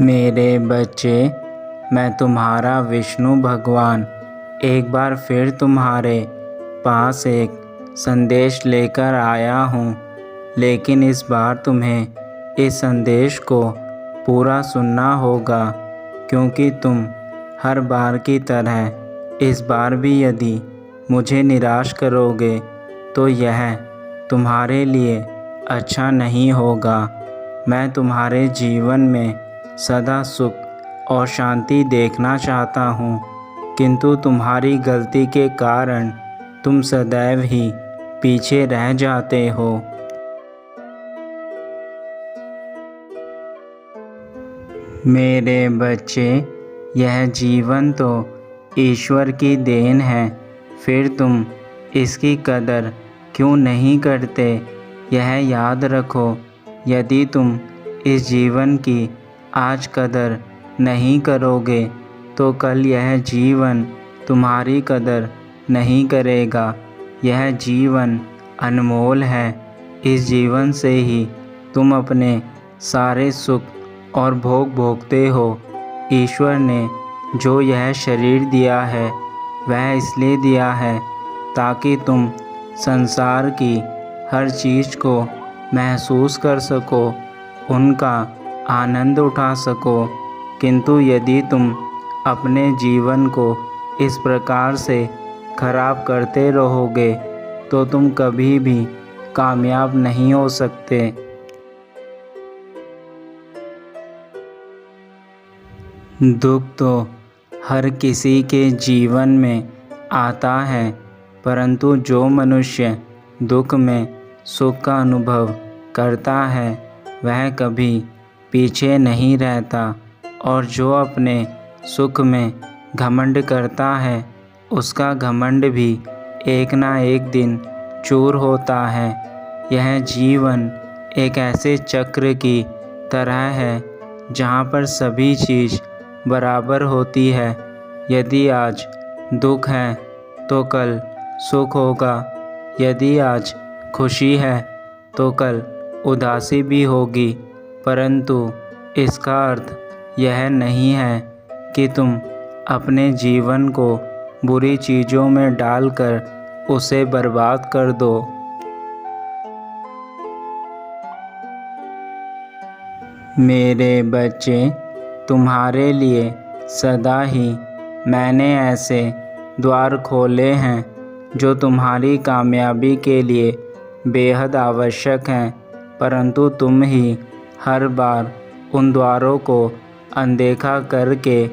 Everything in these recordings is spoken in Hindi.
मेरे बच्चे, मैं तुम्हारा विष्णु भगवान एक बार फिर तुम्हारे पास एक संदेश लेकर आया हूँ। लेकिन इस बार तुम्हें इस संदेश को पूरा सुनना होगा, क्योंकि तुम हर बार की तरह इस बार भी यदि मुझे निराश करोगे तो यह तुम्हारे लिए अच्छा नहीं होगा। मैं तुम्हारे जीवन में सदा सुख और शांति देखना चाहता हूँ, किंतु तुम्हारी गलती के कारण तुम सदैव ही पीछे रह जाते हो। मेरे बच्चे, यह जीवन तो ईश्वर की देन है, फिर तुम इसकी कदर क्यों नहीं करते? यह याद रखो, यदि तुम इस जीवन की आज कदर नहीं करोगे तो कल यह जीवन तुम्हारी कदर नहीं करेगा। यह जीवन अनमोल है। इस जीवन से ही तुम अपने सारे सुख और भोग भोगते हो। ईश्वर ने जो यह शरीर दिया है वह इसलिए दिया है ताकि तुम संसार की हर चीज़ को महसूस कर सको, उनका आनंद उठा सको। किंतु यदि तुम अपने जीवन को इस प्रकार से खराब करते रहोगे तो तुम कभी भी कामयाब नहीं हो सकते। दुख तो हर किसी के जीवन में आता है, परंतु जो मनुष्य दुख में सुख का अनुभव करता है वह कभी पीछे नहीं रहता, और जो अपने सुख में घमंड करता है उसका घमंड भी एक ना एक दिन चूर होता है। यह जीवन एक ऐसे चक्र की तरह है जहाँ पर सभी चीज़ बराबर होती है। यदि आज दुख है तो कल सुख होगा, यदि आज खुशी है तो कल उदासी भी होगी। परंतु इसका अर्थ यह नहीं है कि तुम अपने जीवन को बुरी चीज़ों में डालकर उसे बर्बाद कर दो। मेरे बच्चे, तुम्हारे लिए सदा ही मैंने ऐसे द्वार खोले हैं जो तुम्हारी कामयाबी के लिए बेहद आवश्यक हैं, परंतु तुम ही हर बार उन द्वारों को अनदेखा करके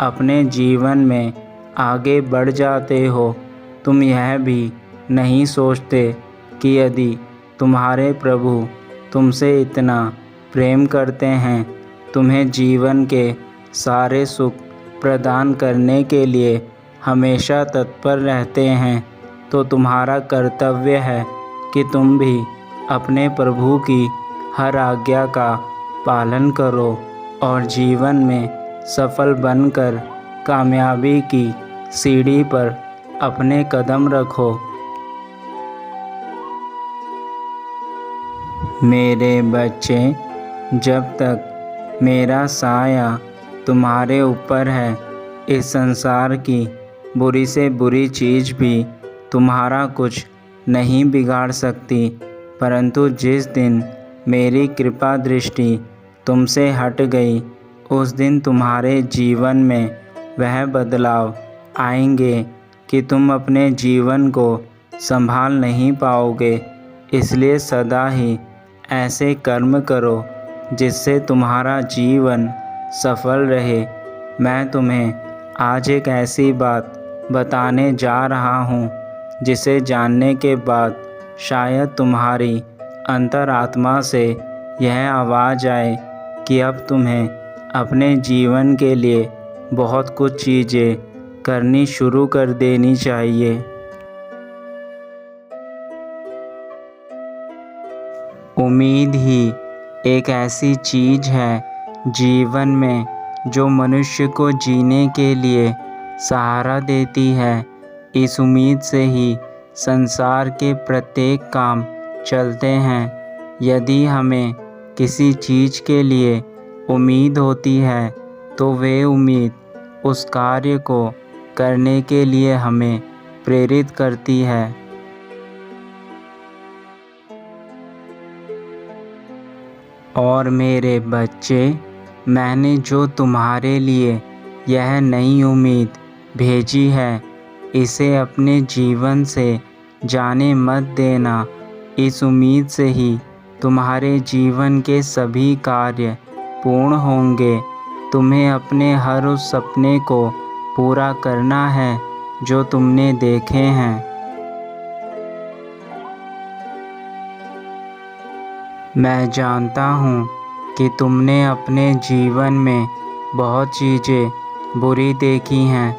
अपने जीवन में आगे बढ़ जाते हो। तुम यह भी नहीं सोचते कि यदि तुम्हारे प्रभु तुमसे इतना प्रेम करते हैं, तुम्हें जीवन के सारे सुख प्रदान करने के लिए हमेशा तत्पर रहते हैं, तो तुम्हारा कर्तव्य है कि तुम भी अपने प्रभु की हर आज्ञा का पालन करो और जीवन में सफल बनकर कामयाबी की सीढ़ी पर अपने कदम रखो। मेरे बच्चे, जब तक मेरा साया तुम्हारे ऊपर है, इस संसार की बुरी से बुरी चीज़ भी तुम्हारा कुछ नहीं बिगाड़ सकती। परंतु जिस दिन मेरी कृपा दृष्टि तुमसे हट गई, उस दिन तुम्हारे जीवन में वह बदलाव आएंगे कि तुम अपने जीवन को संभाल नहीं पाओगे। इसलिए सदा ही ऐसे कर्म करो जिससे तुम्हारा जीवन सफल रहे। मैं तुम्हें आज एक ऐसी बात बताने जा रहा हूँ जिसे जानने के बाद शायद तुम्हारी अंतरात्मा से यह आवाज़ आए कि अब तुम्हें अपने जीवन के लिए बहुत कुछ चीज़ें करनी शुरू कर देनी चाहिए। उम्मीद ही एक ऐसी चीज़ है जीवन में जो मनुष्य को जीने के लिए सहारा देती है। इस उम्मीद से ही संसार के प्रत्येक काम चलते हैं। यदि हमें किसी चीज़ के लिए उम्मीद होती है तो वे उम्मीद उस कार्य को करने के लिए हमें प्रेरित करती है। और मेरे बच्चे, मैंने जो तुम्हारे लिए यह नई उम्मीद भेजी है, इसे अपने जीवन से जाने मत देना। इस उम्मीद से ही तुम्हारे जीवन के सभी कार्य पूर्ण होंगे। तुम्हें अपने हर उस सपने को पूरा करना है जो तुमने देखे हैं। मैं जानता हूँ कि तुमने अपने जीवन में बहुत चीज़ें बुरी देखी हैं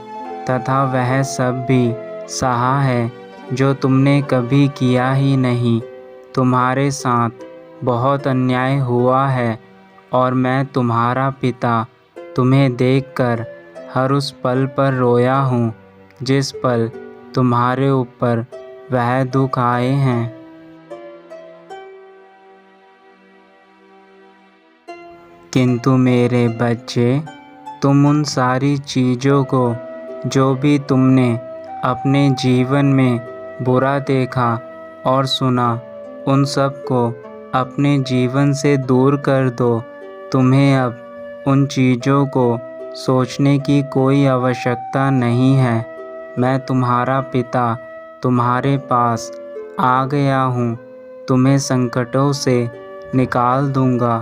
तथा वह सब भी सहा है जो तुमने कभी किया ही नहीं। तुम्हारे साथ बहुत अन्याय हुआ है और मैं तुम्हारा पिता तुम्हें देखकर हर उस पल पर रोया हूँ जिस पल तुम्हारे ऊपर वह दुख आए हैं। किंतु मेरे बच्चे, तुम उन सारी चीज़ों को जो भी तुमने अपने जीवन में बुरा देखा और सुना, उन सब को अपने जीवन से दूर कर दो। तुम्हें अब उन चीज़ों को सोचने की कोई आवश्यकता नहीं है। मैं तुम्हारा पिता तुम्हारे पास आ गया हूँ, तुम्हें संकटों से निकाल दूँगा।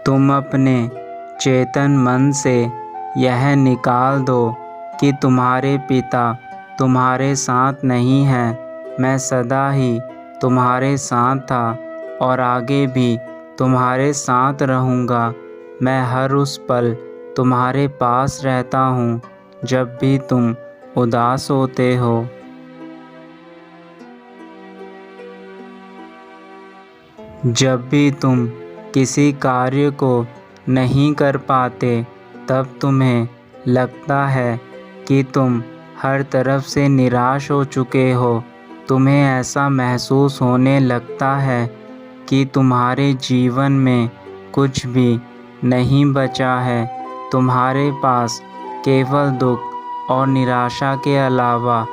तुम अपने चेतन मन से यह निकाल दो कि तुम्हारे पिता तुम्हारे साथ नहीं हैं। मैं सदा ही तुम्हारे साथ था और आगे भी तुम्हारे साथ रहूँगा। मैं हर उस पल तुम्हारे पास रहता हूँ जब भी तुम उदास होते हो। जब भी तुम किसी कार्य को नहीं कर पाते, तब तुम्हें लगता है कि तुम हर तरफ से निराश हो चुके हो। तुम्हें ऐसा महसूस होने लगता है कि तुम्हारे जीवन में कुछ भी नहीं बचा है। तुम्हारे पास केवल दुख और निराशा के अलावा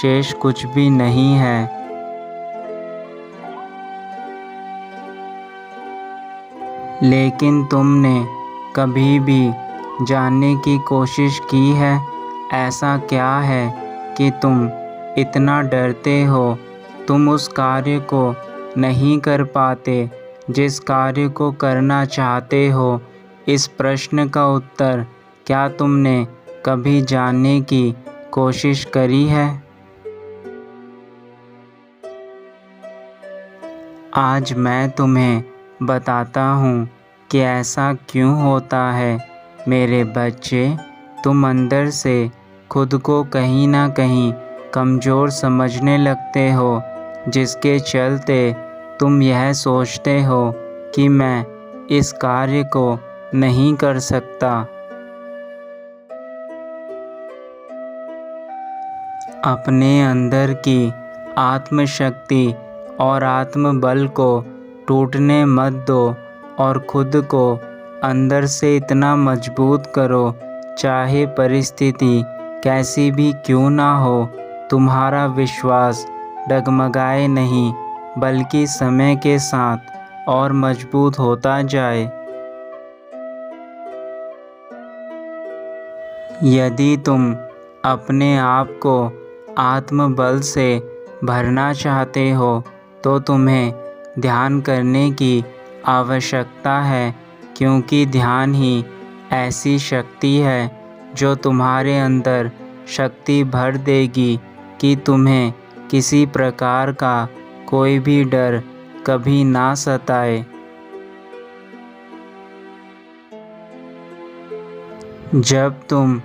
शेष कुछ भी नहीं है। लेकिन तुमने कभी भी जानने की कोशिश की है ऐसा क्या है कि तुम इतना डरते हो? तुम उस कार्य को नहीं कर पाते जिस कार्य को करना चाहते हो। इस प्रश्न का उत्तर क्या तुमने कभी जानने की कोशिश करी है? आज मैं तुम्हें बताता हूँ कि ऐसा क्यों होता है। मेरे बच्चे, तुम अंदर से खुद को कहीं ना कहीं कमज़ोर समझने लगते हो, जिसके चलते तुम यह सोचते हो कि मैं इस कार्य को नहीं कर सकता। अपने अंदर की आत्मशक्ति और आत्मबल को टूटने मत दो और खुद को अंदर से इतना मजबूत करो, चाहे परिस्थिति कैसी भी क्यों ना हो। तुम्हारा विश्वास डगमगाए नहीं, बल्कि समय के साथ और मजबूत होता जाए। यदि तुम अपने आप को आत्मबल से भरना चाहते हो तो तुम्हें ध्यान करने की आवश्यकता है, क्योंकि ध्यान ही ऐसी शक्ति है जो तुम्हारे अंदर शक्ति भर देगी कि तुम्हें किसी प्रकार का कोई भी डर कभी ना सताए। जब तुम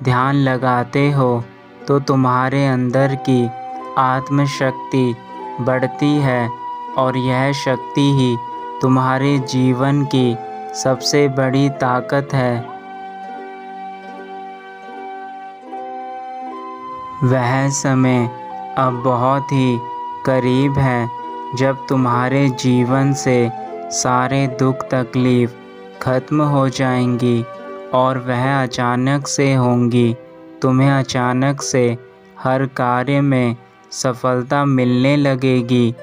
ध्यान लगाते हो तो तुम्हारे अंदर की आत्मशक्ति बढ़ती है और यह शक्ति ही तुम्हारे जीवन की सबसे बड़ी ताकत है। वह समय अब बहुत ही करीब है जब तुम्हारे जीवन से सारे दुख तकलीफ़ खत्म हो जाएंगी और वह अचानक से होंगी। तुम्हें अचानक से हर कार्य में सफलता मिलने लगेगी।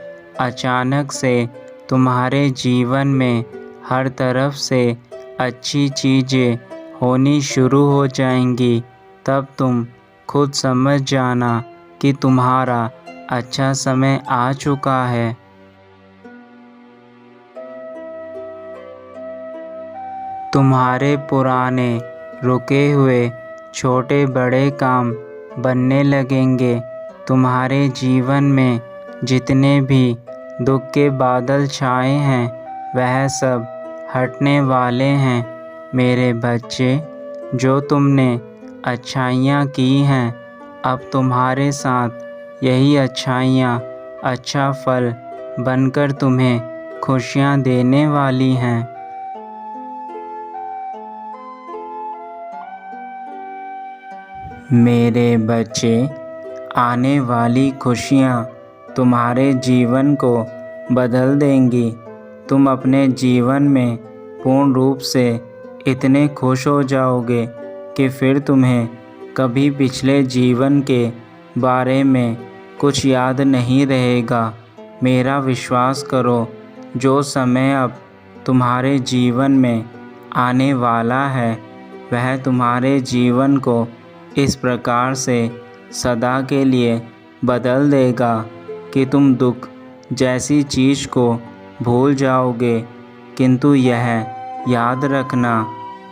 अचानक से तुम्हारे जीवन में हर तरफ से अच्छी चीज़ें होनी शुरू हो जाएंगी। तब तुम खुद समझ जाना कि तुम्हारा अच्छा समय आ चुका है। तुम्हारे पुराने रुके हुए छोटे बड़े काम बनने लगेंगे। तुम्हारे जीवन में जितने भी दुख के बादल छाए हैं वह सब हटने वाले हैं। मेरे बच्चे, जो तुमने अच्छाइयाँ की हैं अब तुम्हारे साथ यही अच्छाइयाँ अच्छा फल बनकर तुम्हें खुशियाँ देने वाली हैं। मेरे बच्चे, आने वाली खुशियाँ तुम्हारे जीवन को बदल देंगी। तुम अपने जीवन में पूर्ण रूप से इतने खुश हो जाओगे कि फिर तुम्हें कभी पिछले जीवन के बारे में कुछ याद नहीं रहेगा। मेरा विश्वास करो, जो समय अब तुम्हारे जीवन में आने वाला है वह तुम्हारे जीवन को इस प्रकार से सदा के लिए बदल देगा कि तुम दुख जैसी चीज़ को भूल जाओगे। किंतु यह याद रखना,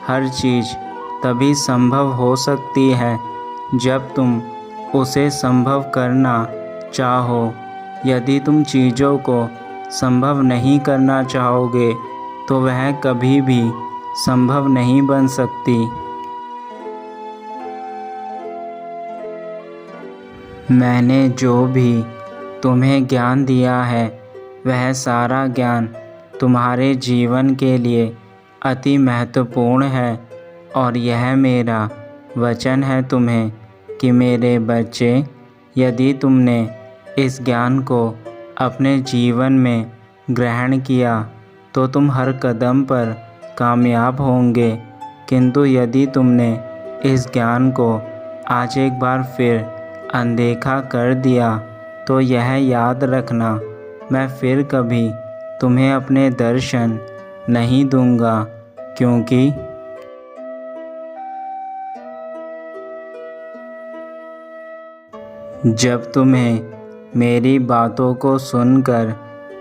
हर चीज़ तभी संभव हो सकती है जब तुम उसे संभव करना चाहो। यदि तुम चीज़ों को संभव नहीं करना चाहोगे तो वह कभी भी संभव नहीं बन सकती। मैंने जो भी तुम्हें ज्ञान दिया है वह सारा ज्ञान तुम्हारे जीवन के लिए अति महत्वपूर्ण है और यह मेरा वचन है तुम्हें कि मेरे बच्चे, यदि तुमने इस ज्ञान को अपने जीवन में ग्रहण किया तो तुम हर कदम पर कामयाब होंगे। किंतु यदि तुमने इस ज्ञान को आज एक बार फिर अनदेखा कर दिया तो यह याद रखना, मैं फिर कभी तुम्हें अपने दर्शन नहीं दूंगा, क्योंकि जब तुम्हें मेरी बातों को सुनकर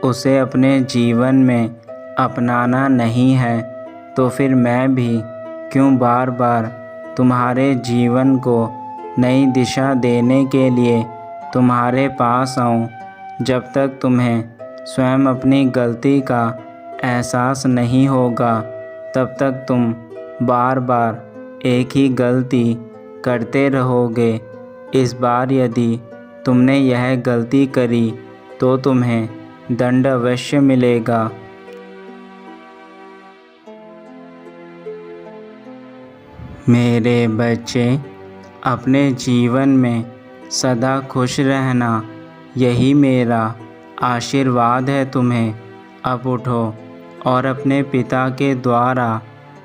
उसे अपने जीवन में अपनाना नहीं है तो फिर मैं भी क्यों बार बार तुम्हारे जीवन को नई दिशा देने के लिए तुम्हारे पास आऊं। जब तक तुम्हें स्वयं अपनी गलती का एहसास नहीं होगा तब तक तुम बार बार एक ही गलती करते रहोगे। इस बार यदि तुमने यह गलती करी तो तुम्हें दंड अवश्य मिलेगा। मेरे बच्चे, अपने जीवन में सदा खुश रहना, यही मेरा आशीर्वाद है तुम्हें। अब उठो और अपने पिता के द्वारा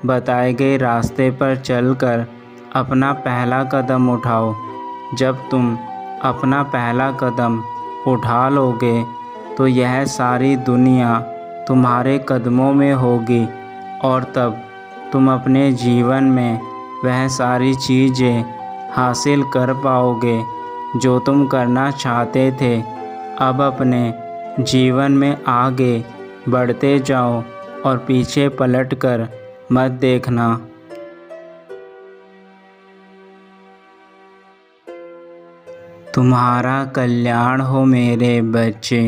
बताए गए रास्ते पर चलकर अपना पहला कदम उठाओ। जब तुम अपना पहला कदम उठा लोगे तो यह सारी दुनिया तुम्हारे कदमों में होगी और तब तुम अपने जीवन में वह सारी चीज़ें हासिल कर पाओगे जो तुम करना चाहते थे। अब अपने जीवन में आगे बढ़ते जाओ और पीछे पलटकर मत देखना। तुम्हारा कल्याण हो मेरे बच्चे।